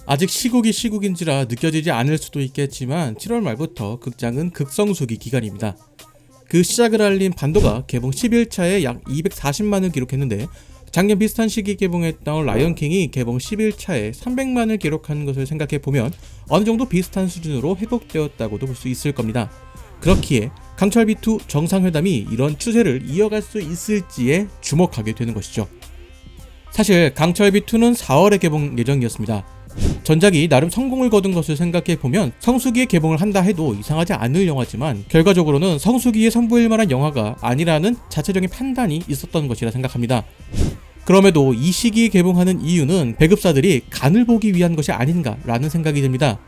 아직 시국이 시국인지라 느껴지지 않을 수도 있겠지만 7월 말부터 극장은 극성수기 기간입니다. 그 시작을 알린 반도가 개봉 10일차에 약 240만을 기록했는데 작년 비슷한 시기 개봉했던 라이언킹이 개봉 10일차에 300만을 기록한 것을 생각해보면 어느 정도 비슷한 수준으로 회복되었다고도 볼 수 있을 겁니다. 그렇기에 강철비2 정상회담이 이런 추세를 이어갈 수 있을지에 주목하게 되는 것이죠. 사실 강철비2는 4월에 개봉 예정이었습니다. 전작이 나름 성공을 거둔 것을 생각해보면 성수기에 개봉을 한다 해도 이상하지 않을 영화지만 결과적으로는 성수기에 선보일 만한 영화가 아니라는 자체적인 판단이 있었던 것이라 생각합니다. 그럼에도 이 시기에 개봉하는 이유는 배급사들이 간을 보기 위한 것이 아닌가라는 생각이 듭니다.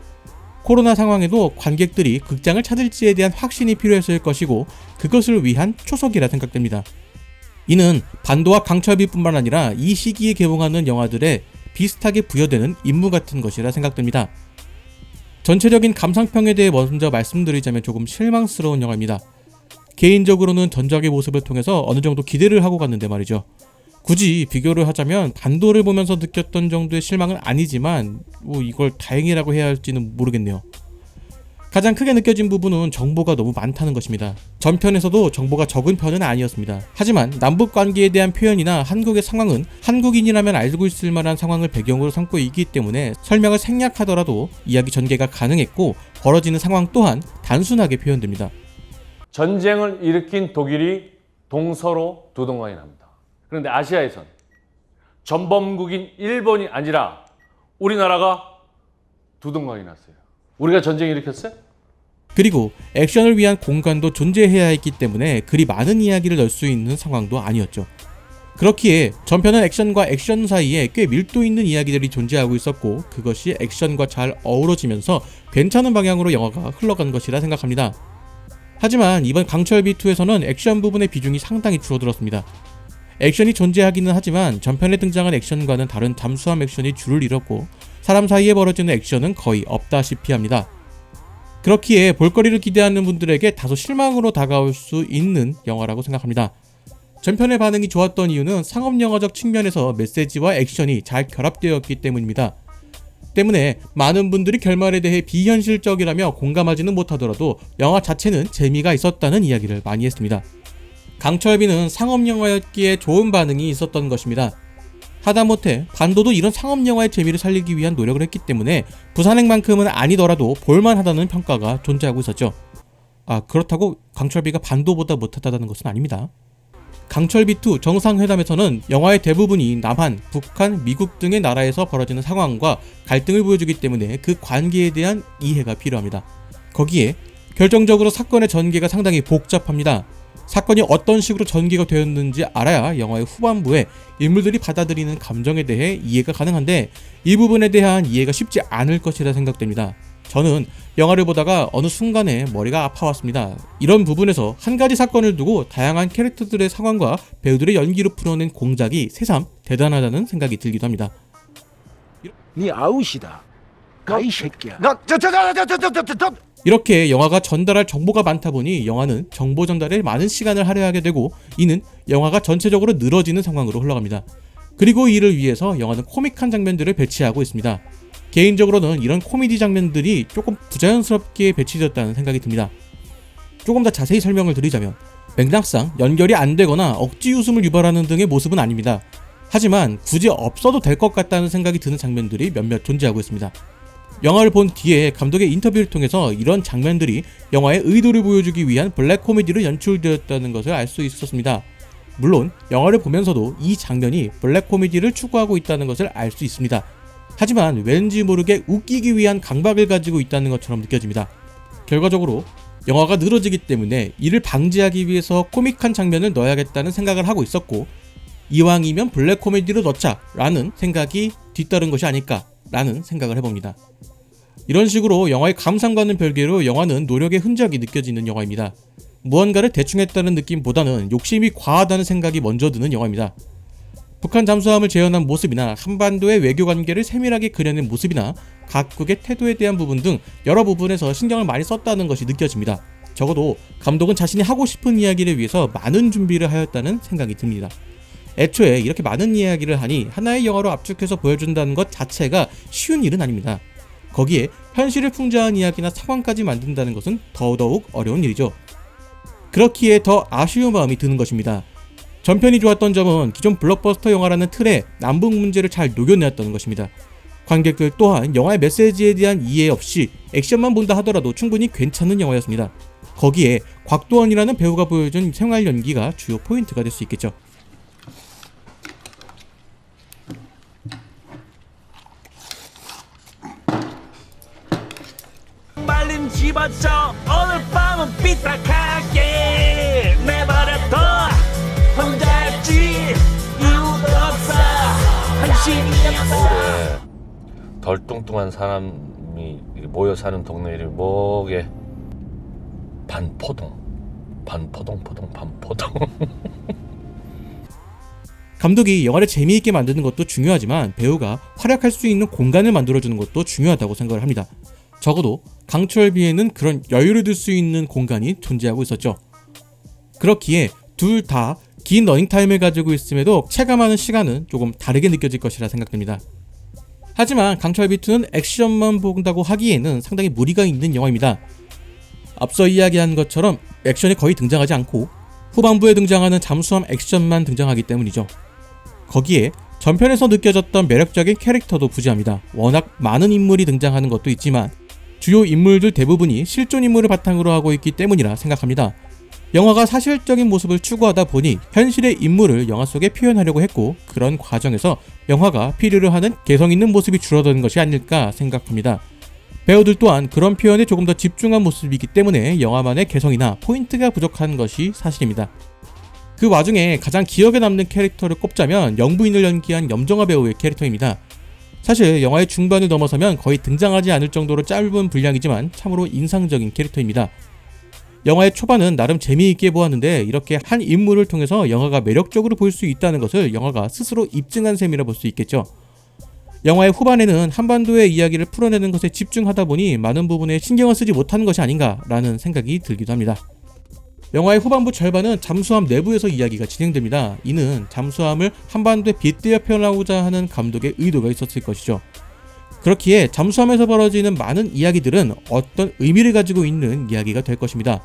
코로나 상황에도 관객들이 극장을 찾을지에 대한 확신이 필요했을 것이고 그것을 위한 초석이라 생각됩니다. 이는 반도와 강철비뿐만 아니라 이 시기에 개봉하는 영화들에 비슷하게 부여되는 임무 같은 것이라 생각됩니다. 전체적인 감상평에 대해 먼저 말씀드리자면 조금 실망스러운 영화입니다. 개인적으로는 전작의 모습을 통해서 어느 정도 기대를 하고 갔는데 말이죠. 굳이 비교를 하자면 반도를 보면서 느꼈던 정도의 실망은 아니지만 이걸 다행이라고 해야 할지는 모르겠네요. 가장 크게 느껴진 부분은 정보가 너무 많다는 것입니다. 전편에서도 정보가 적은 편은 아니었습니다. 하지만 남북관계에 대한 표현이나 한국의 상황은 한국인이라면 알고 있을 만한 상황을 배경으로 삼고 있기 때문에 설명을 생략하더라도 이야기 전개가 가능했고 벌어지는 상황 또한 단순하게 표현됩니다. 전쟁을 일으킨 독일이 동서로 두 동강이 납니다. 그런데 아시아에선 전범국인 일본이 아니라 우리나라가 두 동강이 났어요. 우리가 전쟁 일으켰어요? 그리고 액션을 위한 공간도 존재해야 했기 때문에 그리 많은 이야기를 넣을 수 있는 상황도 아니었죠. 그렇기에 전편은 액션과 액션 사이에 꽤 밀도 있는 이야기들이 존재하고 있었고 그것이 액션과 잘 어우러지면서 괜찮은 방향으로 영화가 흘러간 것이라 생각합니다. 하지만 이번 강철비2에서는 액션 부분의 비중이 상당히 줄어들었습니다. 액션이 존재하기는 하지만 전편에 등장한 액션과는 다른 잠수함 액션이 줄을 잃었고 사람 사이에 벌어지는 액션은 거의 없다시피 합니다. 그렇기에 볼거리를 기대하는 분들에게 다소 실망으로 다가올 수 있는 영화라고 생각합니다. 전편의 반응이 좋았던 이유는 상업영화적 측면에서 메시지와 액션이 잘 결합되었기 때문입니다. 때문에 많은 분들이 결말에 대해 비현실적이라며 공감하지는 못하더라도 영화 자체는 재미가 있었다는 이야기를 많이 했습니다. 강철비는 상업영화였기에 좋은 반응이 있었던 것입니다. 하다못해 반도도 이런 상업영화의 재미를 살리기 위한 노력을 했기 때문에 부산행만큼은 아니더라도 볼만하다는 평가가 존재하고 있었죠. 그렇다고 강철비가 반도보다 못하다는 것은 아닙니다. 강철비2 정상회담에서는 영화의 대부분이 남한, 북한, 미국 등의 나라에서 벌어지는 상황과 갈등을 보여주기 때문에 그 관계에 대한 이해가 필요합니다. 거기에 결정적으로 사건의 전개가 상당히 복잡합니다. 사건이 어떤 식으로 전개가 되었는지 알아야 영화의 후반부에 인물들이 받아들이는 감정에 대해 이해가 가능한데 이 부분에 대한 이해가 쉽지 않을 것이라 생각됩니다. 저는 영화를 보다가 어느 순간에 머리가 아파왔습니다. 이런 부분에서 한 가지 사건을 두고 다양한 캐릭터들의 상황과 배우들의 연기로 풀어낸 공작이 새삼 대단하다는 생각이 들기도 합니다. 네 아웃이다. 가이 새끼야. 이렇게 영화가 전달할 정보가 많다 보니 영화는 정보 전달에 많은 시간을 할애하게 되고 이는 영화가 전체적으로 늘어지는 상황으로 흘러갑니다. 그리고 이를 위해서 영화는 코믹한 장면들을 배치하고 있습니다. 개인적으로는 이런 코미디 장면들이 조금 부자연스럽게 배치되었다는 생각이 듭니다. 조금 더 자세히 설명을 드리자면 맥락상 연결이 안 되거나 억지 웃음을 유발하는 등의 모습은 아닙니다. 하지만 굳이 없어도 될 것 같다는 생각이 드는 장면들이 몇몇 존재하고 있습니다. 영화를 본 뒤에 감독의 인터뷰를 통해서 이런 장면들이 영화의 의도를 보여주기 위한 블랙 코미디로 연출되었다는 것을 알 수 있었습니다. 물론 영화를 보면서도 이 장면이 블랙 코미디를 추구하고 있다는 것을 알 수 있습니다. 하지만 왠지 모르게 웃기기 위한 강박을 가지고 있다는 것처럼 느껴집니다. 결과적으로 영화가 늘어지기 때문에 이를 방지하기 위해서 코믹한 장면을 넣어야겠다는 생각을 하고 있었고 이왕이면 블랙 코미디로 넣자 라는 생각이 뒤따른 것이 아닐까 라는 생각을 해봅니다. 이런 식으로 영화의 감상과는 별개로 영화는 노력의 흔적이 느껴지는 영화입니다. 무언가를 대충 했다는 느낌보다는 욕심이 과하다는 생각이 먼저 드는 영화입니다. 북한 잠수함을 재현한 모습이나 한반도의 외교 관계를 세밀하게 그려낸 모습이나 각국의 태도에 대한 부분 등 여러 부분에서 신경을 많이 썼다는 것이 느껴집니다. 적어도 감독은 자신이 하고 싶은 이야기를 위해서 많은 준비를 하였다는 생각이 듭니다. 애초에 이렇게 많은 이야기를 하니 하나의 영화로 압축해서 보여준다는 것 자체가 쉬운 일은 아닙니다. 거기에 현실을 풍자한 이야기나 상황까지 만든다는 것은 더더욱 어려운 일이죠. 그렇기에 더 아쉬운 마음이 드는 것입니다. 전편이 좋았던 점은 기존 블록버스터 영화라는 틀에 남북 문제를 잘 녹여내었다는 것입니다. 관객들 또한 영화의 메시지에 대한 이해 없이 액션만 본다 하더라도 충분히 괜찮은 영화였습니다. 거기에 곽도원이라는 배우가 보여준 생활 연기가 주요 포인트가 될 수 있겠죠. 말린 집어쳐 오늘 밤은 삐딱하게 내버려둬 혼자였지 이유도 없어 한심이 없어. 서울에 덜 뚱뚱한 사람이 모여 사는 동네 이름이 뭐게? 반포동. 감독이 영화를 재미있게 만드는 것도 중요하지만 배우가 활약할 수 있는 공간을 만들어주는 것도 중요하다고 생각을 합니다. 적어도 강철비에는 그런 여유를 둘 수 있는 공간이 존재하고 있었죠. 그렇기에 둘 다 긴 러닝타임을 가지고 있음에도 체감하는 시간은 조금 다르게 느껴질 것이라 생각됩니다. 하지만 강철비2는 액션만 본다고 하기에는 상당히 무리가 있는 영화입니다. 앞서 이야기한 것처럼 액션이 거의 등장하지 않고 후반부에 등장하는 잠수함 액션만 등장하기 때문이죠. 거기에 전편에서 느껴졌던 매력적인 캐릭터도 부재합니다. 워낙 많은 인물이 등장하는 것도 있지만 주요 인물들 대부분이 실존 인물을 바탕으로 하고 있기 때문이라 생각합니다. 영화가 사실적인 모습을 추구하다 보니 현실의 인물을 영화 속에 표현하려고 했고 그런 과정에서 영화가 필요로 하는 개성 있는 모습이 줄어드는 것이 아닐까 생각합니다. 배우들 또한 그런 표현에 조금 더 집중한 모습이기 때문에 영화만의 개성이나 포인트가 부족한 것이 사실입니다. 그 와중에 가장 기억에 남는 캐릭터를 꼽자면 영부인을 연기한 염정아 배우의 캐릭터입니다. 사실 영화의 중반을 넘어서면 거의 등장하지 않을 정도로 짧은 분량이지만 참으로 인상적인 캐릭터입니다. 영화의 초반은 나름 재미있게 보았는데 이렇게 한 인물을 통해서 영화가 매력적으로 보일 수 있다는 것을 영화가 스스로 입증한 셈이라 볼 수 있겠죠. 영화의 후반에는 한반도의 이야기를 풀어내는 것에 집중하다 보니 많은 부분에 신경을 쓰지 못하는 것이 아닌가라는 생각이 들기도 합니다. 영화의 후반부 절반은 잠수함 내부에서 이야기가 진행됩니다. 이는 잠수함을 한반도에 빗대어 표현하고자 하는 감독의 의도가 있었을 것이죠. 그렇기에 잠수함에서 벌어지는 많은 이야기들은 어떤 의미를 가지고 있는 이야기가 될 것입니다.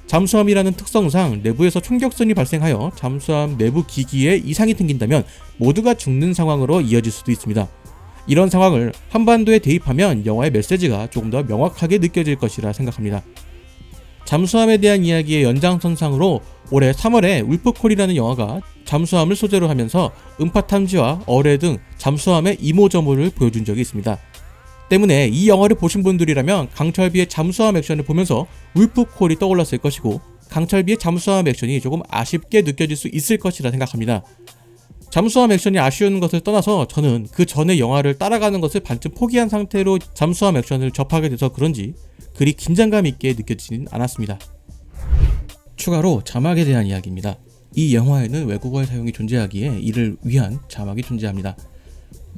잠수함이라는 특성상 내부에서 총격선이 발생하여 잠수함 내부 기기에 이상이 생긴다면 모두가 죽는 상황으로 이어질 수도 있습니다. 이런 상황을 한반도에 대입하면 영화의 메시지가 조금 더 명확하게 느껴질 것이라 생각합니다. 잠수함에 대한 이야기의 연장선상으로 올해 3월에 울프콜이라는 영화가 잠수함을 소재로 하면서 음파 탐지와 어뢰 등 잠수함의 이모저모를 보여준 적이 있습니다. 때문에 이 영화를 보신 분들이라면 강철비의 잠수함 액션을 보면서 울프콜이 떠올랐을 것이고 강철비의 잠수함 액션이 조금 아쉽게 느껴질 수 있을 것이라 생각합니다. 잠수함 액션이 아쉬운 것을 떠나서 저는 그 전에 영화를 따라가는 것을 반쯤 포기한 상태로 잠수함 액션을 접하게 돼서 그런지 그리 긴장감 있게 느껴지진 않았습니다. 추가로 자막에 대한 이야기입니다. 이 영화에는 외국어의 사용이 존재하기에 이를 위한 자막이 존재합니다.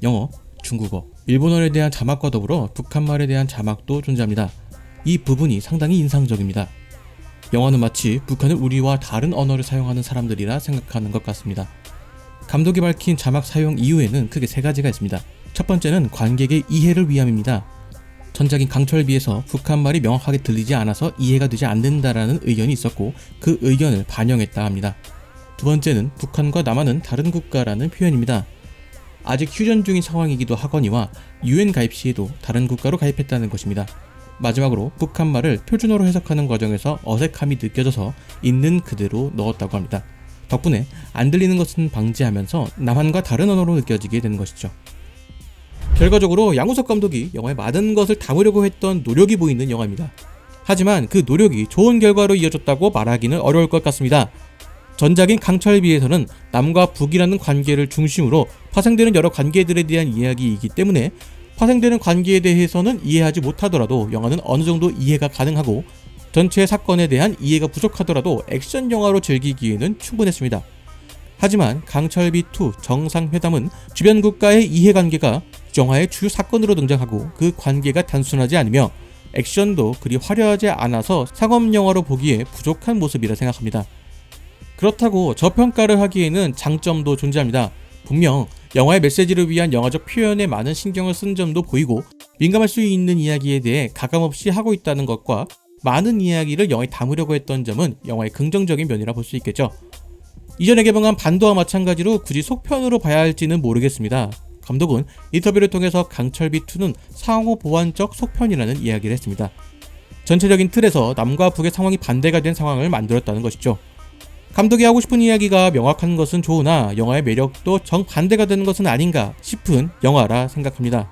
영어, 중국어, 일본어에 대한 자막과 더불어 북한말에 대한 자막도 존재합니다. 이 부분이 상당히 인상적입니다. 영화는 마치 북한은 우리와 다른 언어를 사용하는 사람들이라 생각하는 것 같습니다. 감독이 밝힌 자막 사용 이유에는 크게 세 가지가 있습니다. 첫 번째는 관객의 이해를 위함입니다. 전작인 강철비에서 북한말이 명확하게 들리지 않아서 이해가 되지 않는다라는 의견이 있었고 그 의견을 반영했다 합니다. 두 번째는 북한과 남한은 다른 국가라는 표현입니다. 아직 휴전 중인 상황이기도 하거니와 UN 가입 시에도 다른 국가로 가입했다는 것입니다. 마지막으로 북한말을 표준어로 해석하는 과정에서 어색함이 느껴져서 있는 그대로 넣었다고 합니다. 덕분에 안 들리는 것은 방지하면서 남한과 다른 언어로 느껴지게 되는 것이죠. 결과적으로 양우석 감독이 영화에 많은 것을 담으려고 했던 노력이 보이는 영화입니다. 하지만 그 노력이 좋은 결과로 이어졌다고 말하기는 어려울 것 같습니다. 전작인 강철비에서는 남과 북이라는 관계를 중심으로 파생되는 여러 관계들에 대한 이야기이기 때문에 파생되는 관계에 대해서는 이해하지 못하더라도 영화는 어느 정도 이해가 가능하고 전체 사건에 대한 이해가 부족하더라도 액션 영화로 즐기기에는 충분했습니다. 하지만 강철비2 정상회담은 주변 국가의 이해관계가 영화의 주요 사건으로 등장하고 그 관계가 단순하지 않으며 액션도 그리 화려하지 않아서 상업 영화로 보기에 부족한 모습이라 생각합니다. 그렇다고 저평가를 하기에는 장점도 존재합니다. 분명 영화의 메시지를 위한 영화적 표현에 많은 신경을 쓴 점도 보이고 민감할 수 있는 이야기에 대해 가감없이 하고 있다는 것과 많은 이야기를 영화에 담으려고 했던 점은 영화의 긍정적인 면이라 볼 수 있겠죠. 이전에 개봉한 반도와 마찬가지로 굳이 속편으로 봐야 할지는 모르겠습니다. 감독은 인터뷰를 통해서 강철비2는 상호 보완적 속편이라는 이야기를 했습니다. 전체적인 틀에서 남과 북의 상황이 반대가 된 상황을 만들었다는 것이죠. 감독이 하고 싶은 이야기가 명확한 것은 좋으나 영화의 매력도 정반대가 되는 것은 아닌가 싶은 영화라 생각합니다.